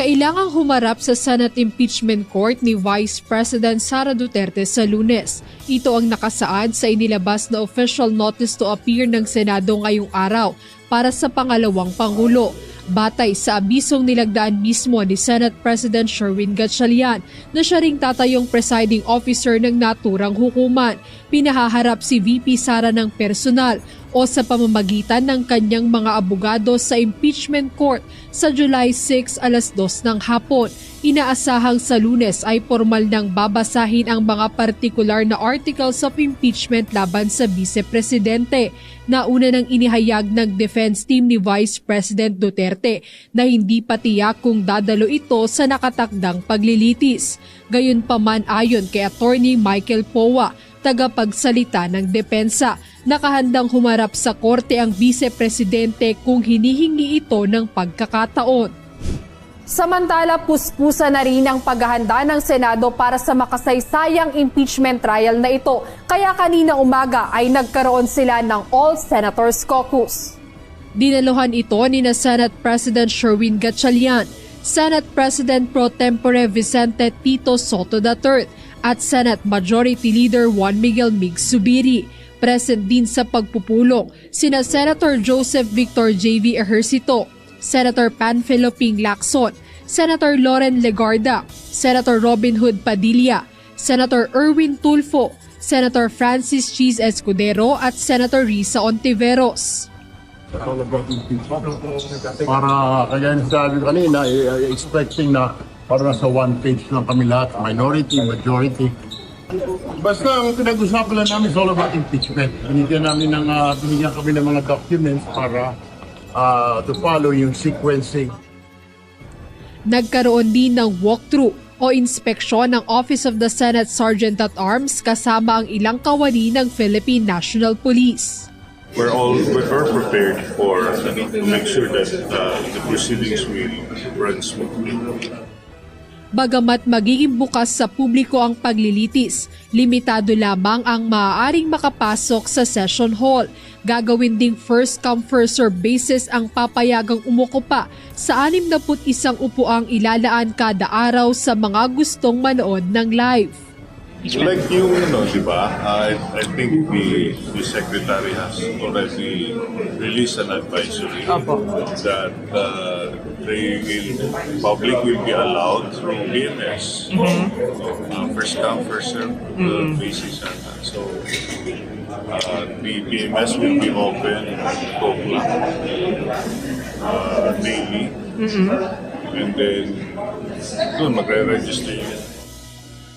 kailangang humarap sa Senate Impeachment Court ni Vice President Sara Duterte sa Lunes. Ito ang nakasaad sa inilabas na official notice to appear ng Senado ngayong araw para sa pangalawang Pangulo. Batay sa abisong nilagdaan mismo ni Senate President Sherwin Gatchalian na siya ring tatayong presiding officer ng naturang hukuman, pinahaharap si VP Sara ng personal o sa pamamagitan ng kanyang mga abogado sa impeachment court sa July 6 alas 2 ng hapon. Inaasahang sa Lunes ay formal nang babasahin ang mga partikular na articles of impeachment laban sa Vice-Presidente na una nang inihayag ng defense team ni Vice President Duterte na hindi pa tiyak kung dadalo ito sa nakatakdang paglilitis. Gayunpaman ayon kay Attorney Michael Powa, tagapagsalita ng depensa, nakahandang humarap sa korte ang Vice-Presidente kung hinihingi ito ng pagkakataon. Samantala, puspusa na rin ang paghahanda ng Senado para sa makasaysayang impeachment trial na ito. Kaya kanina umaga ay nagkaroon sila ng All Senators Caucus. Dinaluhan ito ni na Senate President Sherwin Gatchalian, Senate President Pro Tempore Vicente Tito Soto III at Senate Majority Leader Juan Miguel Mig Zubiri. Present din sa pagpupulong sina Senator Joseph Victor J.V. Ejercito, Senator Panfilo Ping Lacson, Senator Loren Legarda, Senator Robin Hood Padilla, Senator Erwin Tulfo, Senator Francis Cheese Escudero at Senator Risa Ontiveros. Para kaya sabi kanina, expecting na para nasa one page lang kami lahat, minority, majority. Basta ang pinag-usapan lang namin is all about impeachment. Binigyan kami ng mga documents para to follow yung sequencing. Nagkaroon din ng walkthrough o inspeksyon ng Office of the Senate Sergeant-at-Arms kasama ang ilang kawani ng Philippine National Police. We're prepared to make sure that the proceedings will run smoothly. Bagamat magiging bukas sa publiko ang paglilitis, limitado lamang ang maaaring makapasok sa session hall. Gagawin ding first come first serve basis ang papayagang umukupa sa 61 upuang ilalaan kada araw sa mga gustong manood ng live. Like yung, di ba, I think the Secretary has already released an advisory that public will be allowed through BMS, first come, first serve basis. So the BMS will be open 2 o'clock daily, and then doon magre-register yun.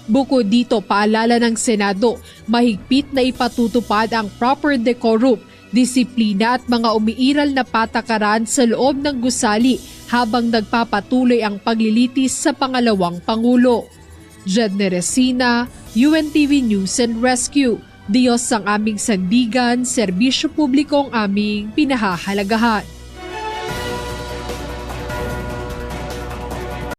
Bukod dito, paalala ng Senado, mahigpit na ipatutupad ang proper decorum, disiplina at mga umiiral na patakaran sa loob ng gusali habang nagpapatuloy ang paglilitis sa pangalawang Pangulo. Jedne Resina, UNTV News and Rescue. Diyos ang aming sandigan, serbisyo publiko ang aming pinahahalagahan.